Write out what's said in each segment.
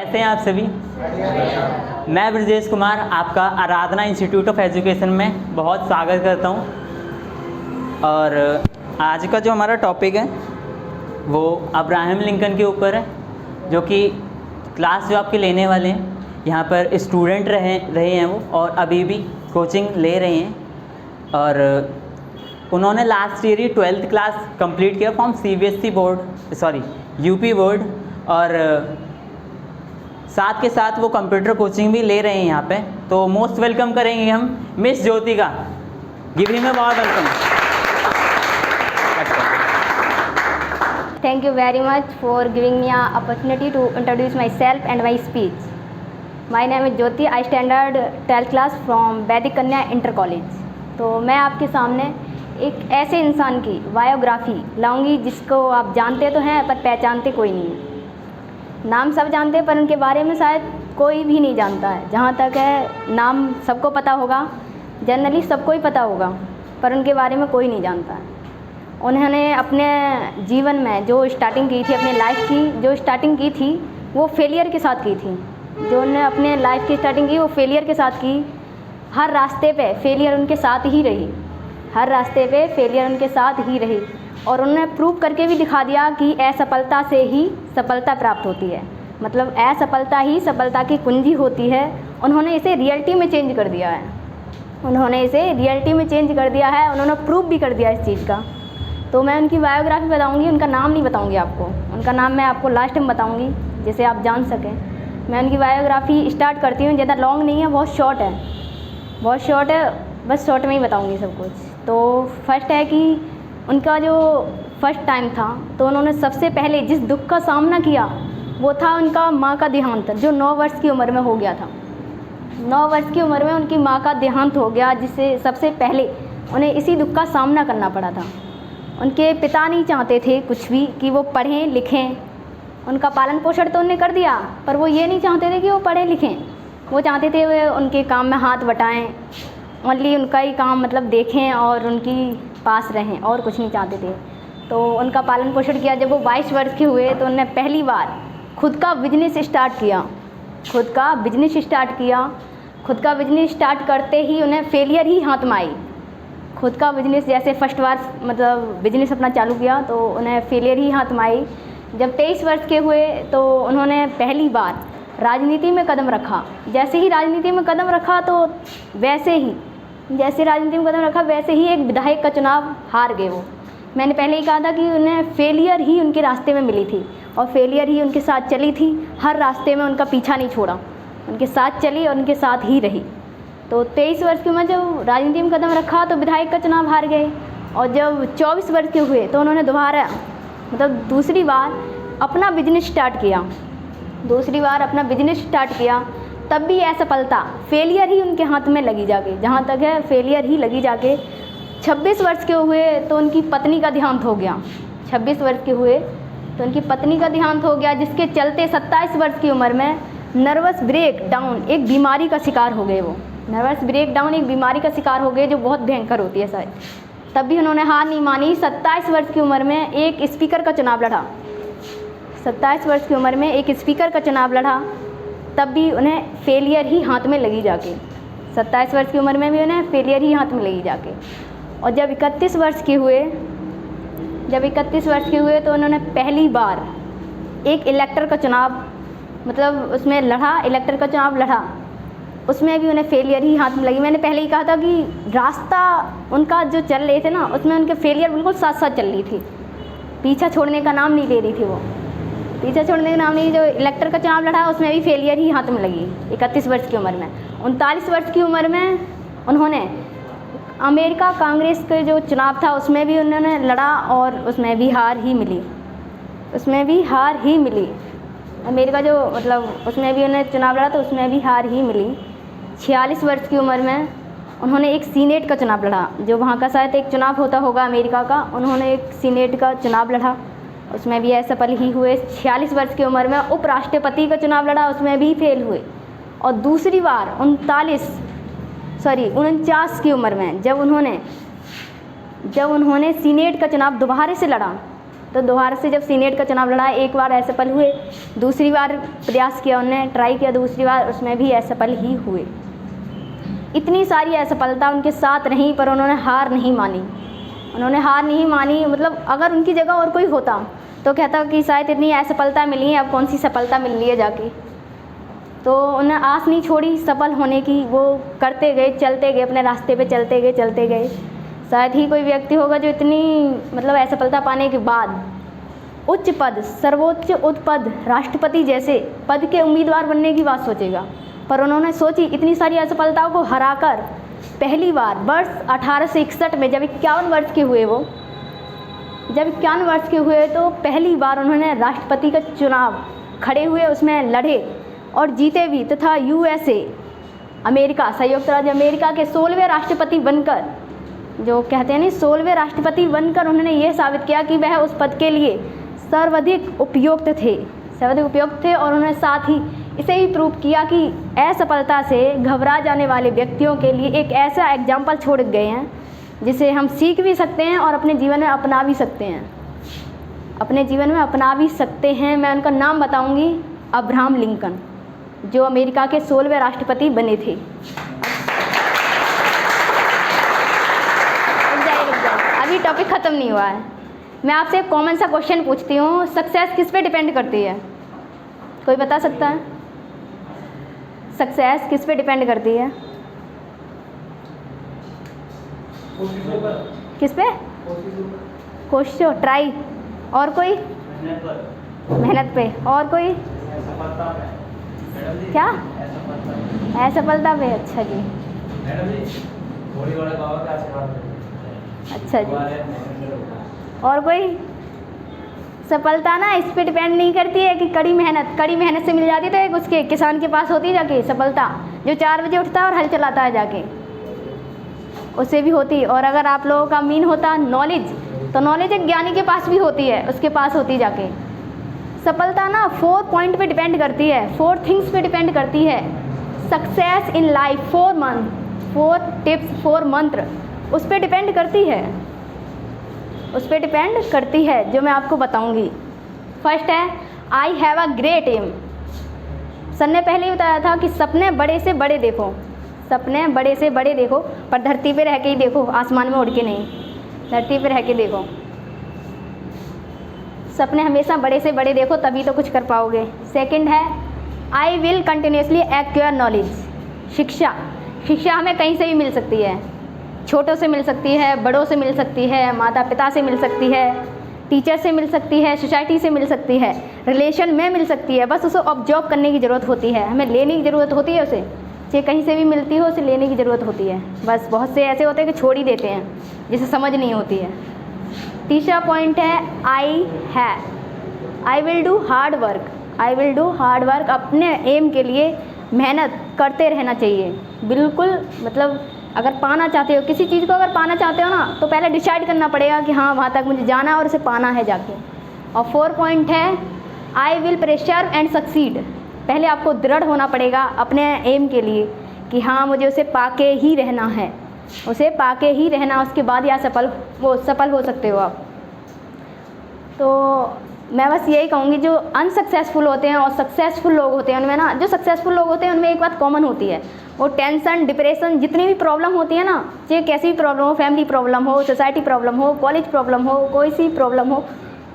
कैसे हैं आप सभी? मैं ब्रजेश कुमार आपका आराधना इंस्टीट्यूट ऑफ एजुकेशन में बहुत स्वागत करता हूं। और आज का जो हमारा टॉपिक है वो अब्राहम लिंकन के ऊपर है, जो कि क्लास जो आपके लेने वाले हैं यहाँ पर स्टूडेंट रहे हैं वो, और अभी भी कोचिंग ले रहे हैं। और उन्होंने लास्ट ईयर ही 12th क्लास कंप्लीट किया फ्रॉम यूपी बोर्ड, और साथ के साथ वो कंप्यूटर कोचिंग भी ले रहे हैं यहाँ पे। तो मोस्ट वेलकम करेंगे हम मिस ज्योति का। Give him a warm welcome. Thank you very much for giving me an opportunity to introduce myself and my speech. My name is Jyoti. I standard 12th class from वैदिक कन्या inter college. तो मैं आपके सामने एक ऐसे इंसान की बायोग्राफी लाऊंगी जिसको आप जानते तो हैं पर पहचानते कोई नहीं है। नाम सब जानते हैं पर उनके बारे में शायद कोई भी नहीं जानता है। जहाँ तक है नाम सबको पता होगा, जनरली सबको ही पता होगा, पर उनके बारे में कोई नहीं जानता है। उन्होंने अपने जीवन में जो स्टार्टिंग की थी, अपने लाइफ की जो स्टार्टिंग की थी वो फेलियर के साथ की थी। जो उन्होंने अपने लाइफ की स्टार्टिंग की वो फेलियर के साथ की। हर रास्ते पे फेलियर उनके साथ ही रही, हर रास्ते पे फेलियर उनके साथ ही रही। और उन्होंने प्रूव करके भी दिखा दिया कि असफलता से ही सफलता प्राप्त होती है, मतलब असफलता ही सफलता की कुंजी होती है। उन्होंने इसे रियलिटी में चेंज कर दिया है, उन्होंने इसे रियलिटी में चेंज कर दिया है, उन्होंने प्रूव भी कर दिया इस चीज़ का। तो मैं उनकी बायोग्राफी बताऊंगी, उनका नाम नहीं बताऊंगी आपको, उनका नाम मैं आपको लास्ट में बताऊंगी जिससे आप जान सकें। मैं उनकी बायोग्राफी स्टार्ट करती हूँ, ज़्यादा लॉन्ग नहीं है, बहुत शॉर्ट है, बहुत शॉर्ट है, बस शॉर्ट में ही बताऊंगी सब कुछ। तो फर्स्ट है कि उनका जो फर्स्ट टाइम था तो उन्होंने सबसे पहले जिस दुख का सामना किया वो था उनका माँ का देहांत, जो 9 वर्ष की उम्र में हो गया था। 9 वर्ष की उम्र में उनकी माँ का देहांत हो गया, जिससे सबसे पहले उन्हें इसी दुख का सामना करना पड़ा था। उनके पिता नहीं चाहते थे कुछ भी कि वो पढ़ें लिखें, उनका पालन पोषण तो उन्होंने कर दिया, पर वो ये नहीं चाहते थे कि वो पढ़ें लिखें। वो चाहते थे वे उनके काम में हाथ बटाएं, ओनली उनका ही काम मतलब देखें और उनकी पास रहें, और कुछ नहीं चाहते थे। तो उनका पालन पोषण किया। जब वो 22 वर्ष के हुए तो उन्होंने पहली बार खुद का बिजनेस स्टार्ट किया, खुद का बिजनेस स्टार्ट किया। खुद का बिजनेस स्टार्ट करते ही उन्हें फेलियर ही हाथ में आई। खुद का बिजनेस जैसे फर्स्ट बार मतलब बिजनेस अपना चालू किया तो उन्हें फेलियर ही हाथ में आई। जब 23 वर्ष के हुए तो उन्होंने पहली बार राजनीति में कदम रखा। जैसे ही राजनीति में कदम रखा तो वैसे ही एक विधायक का चुनाव हार गए वो। मैंने पहले ही कहा था कि उन्हें फेलियर ही उनके रास्ते में मिली थी और फेलियर ही उनके साथ चली थी। हर रास्ते में उनका पीछा नहीं छोड़ा, उनके साथ चली और उनके साथ ही रही। तो 23 वर्ष की उम्र जब राजनीति में कदम रखा तो विधायक का चुनाव हार गए। और जब 24 वर्ष के हुए तो उन्होंने दोबारा मतलब दूसरी बार अपना बिजनेस स्टार्ट किया। तब भी असफलता, फेलियर ही उनके हाथ में लगी जाके, जहाँ तक है फेलियर ही लगी जाके। 26 वर्ष के हुए तो उनकी पत्नी का देहांत हो गया। 26 वर्ष के हुए तो उनकी पत्नी का देहांत हो गया, जिसके चलते 27 वर्ष की उम्र में नर्वस ब्रेक डाउन एक बीमारी का शिकार हो गए। वो नर्वस ब्रेक डाउन एक बीमारी का शिकार हो गए जो बहुत भयंकर होती है शायद। तब भी उन्होंने हार नहीं मानी। 27 वर्ष की उम्र में एक स्पीकर का चुनाव लड़ा। 27 वर्ष की उम्र में एक स्पीकर का चुनाव लड़ा, तब भी उन्हें फेलियर ही हाथ में लगी जाके। 27 वर्ष की उम्र में भी उन्हें फेलियर ही हाथ में लगी जाके। और जब 31 वर्ष के हुए तो उन्होंने पहली बार एक इलेक्टर का चुनाव मतलब उसमें लड़ा, उसमें भी उन्हें फेलियर ही हाथ में लगी। मैंने पहले ही कहा था कि रास्ता उनका जो चल रहे थे ना उसमें उनके फेलियर बिल्कुल साथ साथ चल रही थी, पीछा छोड़ने का नाम नहीं ले रही थी वो, पीछा छोड़ने का नाम नहीं। जो इलेक्टर का चुनाव लड़ा उसमें भी फेलियर ही हाथ में लगी 31 वर्ष की उम्र में। 39 वर्ष की उम्र में उन्होंने अमेरिका कांग्रेस के जो चुनाव था उसमें भी उन्होंने लड़ा और उसमें भी हार ही मिली। अमेरिका जो मतलब उसमें भी उन्हें चुनाव लड़ा तो उसमें भी हार ही मिली। 46 वर्ष की उम्र में उन्होंने एक सीनेट का चुनाव लड़ा, जो वहाँ का शायद एक चुनाव होता होगा अमेरिका का। उन्होंने एक सीनेट का चुनाव लड़ा, उसमें भी असफल ही हुए। 46 वर्ष की उम्र में उपराष्ट्रपति का चुनाव लड़ा, उसमें भी फेल हुए। और दूसरी बार 49 की उम्र में जब उन्होंने सीनेट का चुनाव दोबारा से लड़ा तो दोबारा से जब सीनेट का चुनाव लड़ा, एक बार असफल हुए, दूसरी बार प्रयास किया उन्होंने, ट्राई किया दूसरी बार, उसमें भी असफल ही हुए। इतनी सारी असफलता उनके साथ रही पर उन्होंने हार नहीं मानी। उन्होंने हार नहीं मानी, मतलब अगर उनकी जगह और कोई होता तो कहता कि शायद इतनी असफलता मिली है, अब कौन सी सफलता मिल रही है जाके। तो उन्हें आस नहीं छोड़ी सफल होने की, वो करते गए, चलते गए, अपने रास्ते पे चलते गए। शायद ही कोई व्यक्ति होगा जो इतनी मतलब असफलता पाने के बाद उच्च पद, सर्वोच्च उच्च पद, राष्ट्रपति जैसे पद के उम्मीदवार बनने की बात सोचेगा। पर उन्होंने सोची, इतनी सारी असफलताओं को हराकर पहली बार वर्ष 1861 में जब 51 वर्ष के हुए, वो जब 51 वर्ष के हुए तो पहली बार उन्होंने राष्ट्रपति का चुनाव खड़े हुए, उसमें लड़े और जीते भी, तथा USA अमेरिका, संयुक्त राज्य अमेरिका के 16वें राष्ट्रपति बनकर, जो कहते हैं नहीं 16वें राष्ट्रपति बनकर उन्होंने ये साबित किया कि वह उस पद के लिए सर्वाधिक उपयुक्त थे। और उन्होंने साथ ही इसे ही प्रूव किया कि असफलता से घबरा जाने वाले व्यक्तियों के लिए एक ऐसा एग्जाम्पल छोड़ गए हैं जिसे हम सीख भी सकते हैं और अपने जीवन में अपना भी सकते हैं। मैं उनका नाम बताऊंगी, अब्राहम लिंकन, जो अमेरिका के 16वें राष्ट्रपति बने थे। अभी टॉपिक ख़त्म नहीं हुआ है। मैं आपसे एक कॉमन सा क्वेश्चन पूछती हूँ, सक्सेस किस पे डिपेंड करती है? कोई बता सकता है? सक्सेस किस पे डिपेंड करती है? किस पे? कोशिश, ट्राई। और कोई? मेहनत पे। और कोई? क्या? असफलता पे। अच्छा जी, अच्छा जी। और कोई? सफलता ना इस पे डिपेंड नहीं करती है कि कड़ी मेहनत से मिल जाती है, तो एक उसके किसान के पास होती है जाके सफलता, जो 4 बजे उठता है और हल चलाता है जाके, उससे भी होती। और अगर आप लोगों का मीन होता नॉलेज, तो नॉलेज एक ज्ञानी के पास भी होती है, उसके पास होती जाके। सफलता ना 4 पॉइंट पे डिपेंड करती है, 4 थिंग्स पे डिपेंड करती है। सक्सेस इन लाइफ, 4 टिप्स, 4 मंत्र उस पर डिपेंड करती है, जो मैं आपको बताऊंगी। फर्स्ट है, I have a great aim. Sir ने पहले ही बताया था कि सपने बड़े से बड़े देखो, पर धरती पे रह के ही देखो, आसमान में उड़ के नहीं, धरती पे रह के देखो। सपने हमेशा बड़े से बड़े देखो, तभी तो कुछ कर पाओगे। सेकंड है, I will continuously acquire knowledge. शिक्षा हमें कहीं से भी मिल सकती है, छोटों से मिल सकती है, बड़ों से मिल सकती है, माता पिता से मिल सकती है, टीचर से मिल सकती है, सोसाइटी से मिल सकती है, रिलेशन में मिल सकती है। बस उसे ऑब्जर्व करने की ज़रूरत होती है, हमें लेने की ज़रूरत होती है उसे, चाहे कहीं से भी मिलती हो उसे लेने की ज़रूरत होती है। बस बहुत से ऐसे होते हैं कि छोड़ ही देते हैं, जिसे समझ नहीं होती है। तीसरा पॉइंट है, I will do hard work. अपने एम के लिए मेहनत करते रहना चाहिए, बिल्कुल। मतलब अगर पाना चाहते हो किसी चीज़ को, अगर पाना चाहते हो ना, तो पहले डिसाइड करना पड़ेगा कि हाँ वहाँ तक मुझे जाना है और उसे पाना है जाके। और 4 पॉइंट है, I will pressure and succeed. पहले आपको दृढ़ होना पड़ेगा अपने एम के लिए कि हाँ मुझे उसे पाके ही रहना है, उसके बाद या सफल हो सकते हो आप। तो मैं बस यही कहूँगी, जो अनसक्सेसफुल होते हैं और सक्सेसफुल लोग होते हैं उनमें ना, जो सक्सेसफुल लोग होते हैं उनमें एक बात कॉमन होती है, वो टेंशन, डिप्रेशन, जितनी भी प्रॉब्लम होती है ना, चाहे कैसी भी प्रॉब्लम हो, फैमिली प्रॉब्लम हो, सोसाइटी प्रॉब्लम हो, कॉलेज प्रॉब्लम हो, कोई सी प्रॉब्लम हो,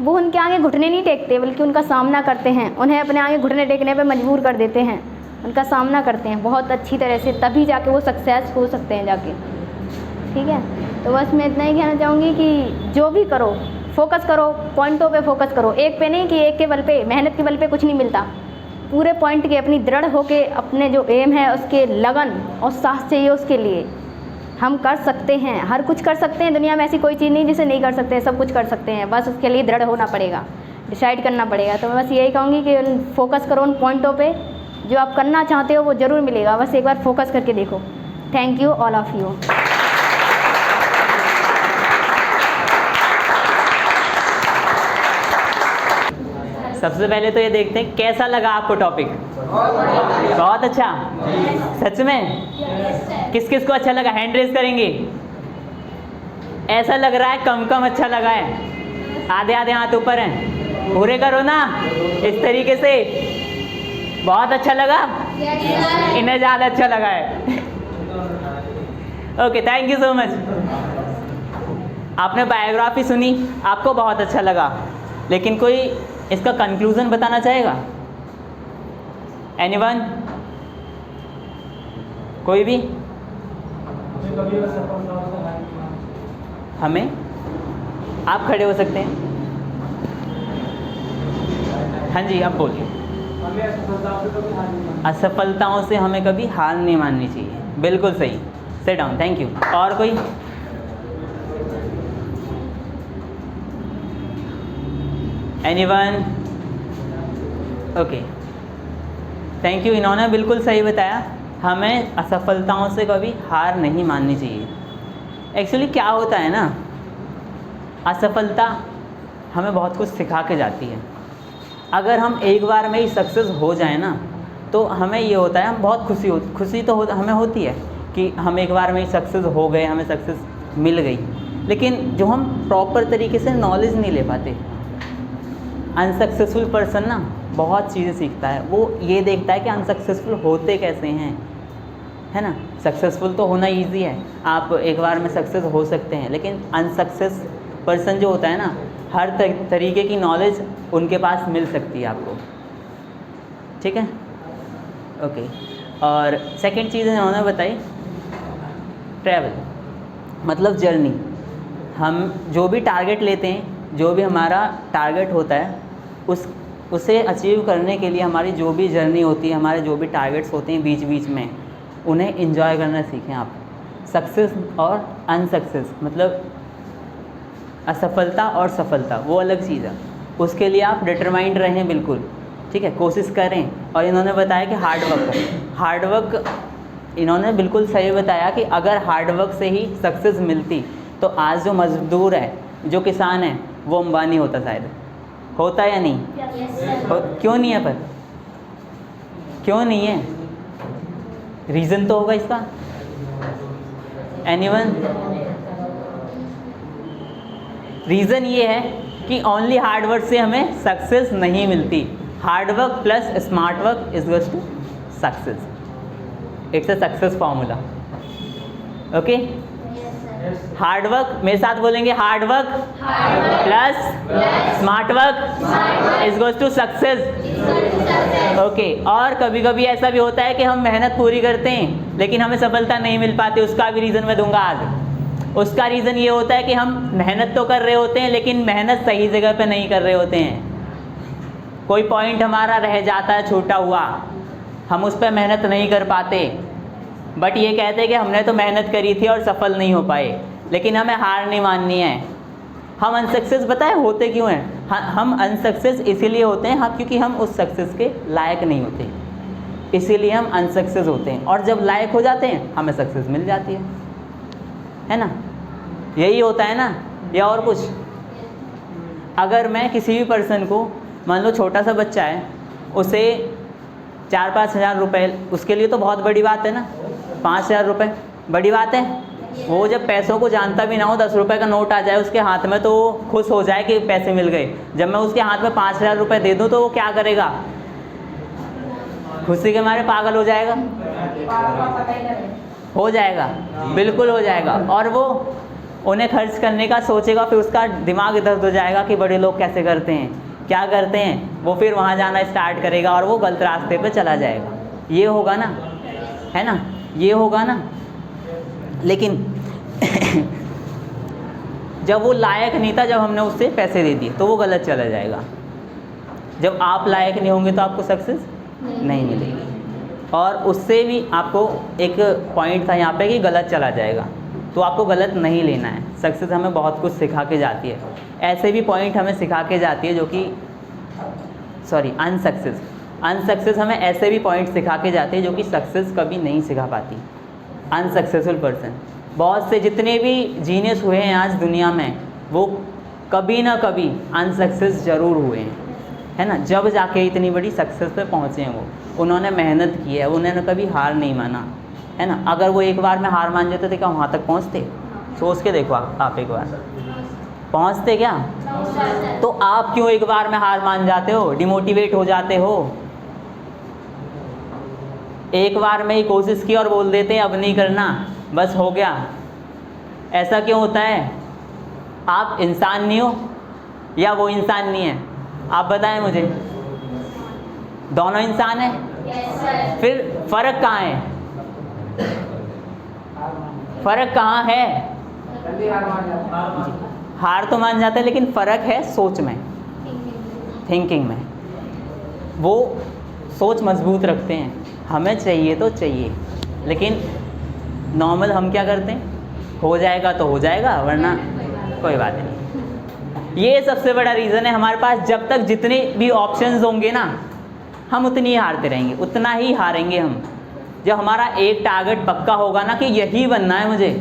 वो उनके आगे घुटने नहीं टेकते, बल्कि उनका सामना करते हैं। उन्हें अपने आगे घुटने टेकने पे मजबूर कर देते हैं, उनका सामना करते हैं बहुत अच्छी तरह से, तभी जाके वो सक्सेस हो सकते हैं जाके। ठीक है, तो बस मैं इतना ही कहना चाहूँगी कि जो भी करो, फोकस करो, पॉइंटों पे फोकस करो, एक पे नहीं कि एक के बल पे, मेहनत के बल पे कुछ नहीं मिलता। पूरे पॉइंट के अपनी दृढ़ होके अपने जो एम है उसके लगन और साहस चाहिए उसके लिए। हम कर सकते हैं, हर कुछ कर सकते हैं, दुनिया में ऐसी कोई चीज़ नहीं जिसे नहीं कर सकते, सब कुछ कर सकते हैं, बस उसके लिए दृढ़ होना पड़ेगा, डिसाइड करना पड़ेगा। तो मैं बस यही कहूँगी कि फोकस करो उन पॉइंटों पे, जो आप करना चाहते हो वो ज़रूर मिलेगा, बस एक बार फोकस करके देखो। Thank you all of you. सबसे पहले तो ये देखते हैं कैसा लगा आपको टॉपिक। बहुत अच्छा, सच में? किस किस को अच्छा लगा, हैंड रेज करेंगे। ऐसा लग रहा है कम अच्छा लगा है। आधे आधे हाथ ऊपर हैं, पूरे करो ना इस तरीके से। बहुत अच्छा लगा, इन्हें ज़्यादा अच्छा लगा है। Okay, thank you so much. आपने बायोग्राफी सुनी, आपको बहुत अच्छा लगा, लेकिन कोई इसका कंक्लूज़न बताना चाहेगा? एनीवन? कोई भी? हमें, आप खड़े हो सकते हैं। हाँ जी, आप बोलिए। असफलताओं से हमें कभी हार नहीं माननी चाहिए, बिल्कुल सही। Sit down, thank you. और कोई? एनीवन? Okay, thank you. इन्होंने बिल्कुल सही बताया, हमें असफलताओं से कभी हार नहीं माननी चाहिए। एक्चुअली क्या होता है ना, असफलता हमें बहुत कुछ सिखा के जाती है। अगर हम एक बार में ही सक्सेस हो जाए ना, तो हमें ये होता है, हम बहुत खुशी तो हमें होती है कि हम एक बार में ही सक्सेस हो गए, हमें सक्सेस मिल गई। लेकिन जो हम प्रॉपर तरीके से नॉलेज नहीं ले पाते, अनसक्सेसफुल पर्सन ना बहुत चीज़ें सीखता है। वो ये देखता है कि अनसक्सेसफुल होते कैसे हैं, है ना। सक्सेसफुल तो होना ईजी है, आप एक बार में सक्सेस हो सकते हैं, लेकिन अनसक्सेस पर्सन जो होता है ना, हर तरीके की नॉलेज उनके पास मिल सकती है आपको, ठीक है। ओके, और सेकंड चीज़ उन्होंने बताई, ट्रैवल मतलब जर्नी। हम जो भी टारगेट लेते हैं, जो भी हमारा टारगेट होता है, उसे अचीव करने के लिए हमारी जो भी जर्नी होती है, हमारे जो भी टारगेट्स होते हैं बीच बीच में, उन्हें एंजॉय करना सीखें आप। सक्सेस और अनसक्सेस मतलब असफलता और सफलता वो अलग चीज़ है, उसके लिए आप डिटरमाइंड रहें बिल्कुल, ठीक है, कोशिश करें। और इन्होंने बताया कि हार्ड वर्क इन्होंने बिल्कुल सही बताया कि अगर हार्ड वर्क से ही सक्सेस मिलती तो आज जो मजदूर है, जो किसान है, वो अंबानी होता शायद। होता या नहीं? क्यों नहीं है? पर क्यों नहीं है? रीज़न तो होगा इसका। एनीवन? रीज़न ये है कि ओनली हार्ड वर्क से हमें सक्सेस नहीं मिलती। Hard work plus smart work is equals to success. It's a success formula. Okay, hard work मेरे साथ बोलेंगे, hard work plus smart work is equals to success. Okay, और कभी कभी ऐसा भी होता है कि हम मेहनत पूरी करते हैं लेकिन हमें सफलता नहीं मिल पाती, उसका भी रीज़न मैं दूंगा आज। उसका रीज़न ये होता है कि हम मेहनत तो कर रहे होते हैं लेकिन मेहनत सही जगह पे नहीं कर रहे होते हैं। कोई पॉइंट हमारा रह जाता है छूटा हुआ, हम उस पर मेहनत नहीं कर पाते, बट ये कहते हैं कि हमने तो मेहनत करी थी और सफल नहीं हो पाए। लेकिन हमें हार नहीं माननी है। हम अनसक्सेस बताए होते क्यों हैं? हम अनसक्सेस इसीलिए होते हैं क्योंकि हम उस सक्सेस के लायक नहीं होते, इसीलिए हम अनसक्सेस होते हैं। और जब लायक हो जाते हैं हमें सक्सेस मिल जाती है ना। यही होता है ना, या और कुछ? अगर मैं किसी भी पर्सन को, मान लो छोटा सा बच्चा है, उसे 4-5 हज़ार रुपये, उसके लिए तो बहुत बड़ी बात है ना, 5,000 रुपये बड़ी बात है। वो जब पैसों को जानता भी ना हो, 10 रुपये का नोट आ जाए उसके हाथ में तो वो खुश हो जाए कि पैसे मिल गए। जब मैं उसके हाथ में 5,000 रुपये दे दूँ तो वो क्या करेगा? खुशी के मारे पागल हो जाएगा, हो जाएगा, बिल्कुल हो जाएगा। और वो उन्हें खर्च करने का सोचेगा, फिर उसका दिमाग दर्द हो जाएगा कि बड़े लोग कैसे करते हैं, क्या करते हैं। वो फिर वहाँ जाना स्टार्ट करेगा और वो गलत रास्ते पे चला जाएगा। ये होगा ना, है ना, ये होगा ना। लेकिन जब वो लायक नहीं था, जब हमने उससे पैसे दे दिए, तो वो गलत चला जाएगा। जब आप लायक नहीं होंगे तो आपको सक्सेस नहीं मिलेगी। और उससे भी आपको एक पॉइंट था यहाँ पे कि गलत चला जाएगा, तो आपको गलत नहीं लेना है। सक्सेस हमें बहुत कुछ सिखा के जाती है। ऐसे भी पॉइंट हमें सिखा के जाती है जो कि अनसक्सेस हमें ऐसे भी पॉइंट सिखा के जाती है जो कि सक्सेस कभी नहीं सिखा पाती। अनसक्सेसफुल पर्सन, बहुत से जितने भी जीनियस हुए हैं आज दुनिया में, वो कभी ना कभी अनसक्सेस ज़रूर हुए हैं, है ना। जब जाके इतनी बड़ी सक्सेस पे पहुँचे हैं वो, उन्होंने मेहनत की है, उन्होंने कभी हार नहीं माना, है ना। अगर वो एक बार में हार मान जाते थे क्या वहाँ तक पहुँचते? सोच के देखो आप एक बार, पहुँचते क्या? तो आप क्यों एक बार में हार मान जाते हो, डिमोटिवेट हो जाते हो? एक बार में ही कोशिश की और बोल देते हैं अब नहीं करना, बस हो गया। ऐसा क्यों होता है? आप इंसान नहीं हो या वो इंसान नहीं है? आप बताएं मुझे। दोनों इंसान हैं? फिर फर्क कहाँ है? फर्क कहाँ है? हार तो मान जाते हैं, लेकिन फ़र्क है सोच में, थिंकिंग में। वो सोच मजबूत रखते हैं, हमें चाहिए तो चाहिए, लेकिन नॉर्मल हम क्या करते हैं, हो जाएगा तो हो जाएगा, वरना कोई बात नहीं। ये सबसे बड़ा रीज़न है हमारे पास। जब तक जितने भी ऑप्शंस होंगे ना, हम उतनी ही हारते रहेंगे, उतना ही हारेंगे हम। जब हमारा एक टारगेट पक्का होगा ना कि यही बनना है मुझे,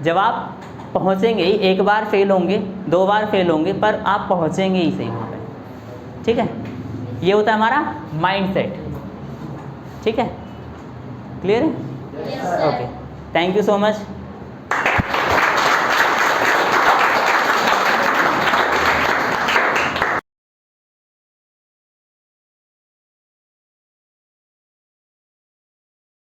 जब आप पहुँचेंगे ही, एक बार फेल होंगे, 2 बार फेल होंगे, पर आप पहुँचेंगे ही सही वहाँ पे। ठीक है, ये होता है हमारा माइंड सेट। ठीक है, क्लियर है? Okay, thank you so much.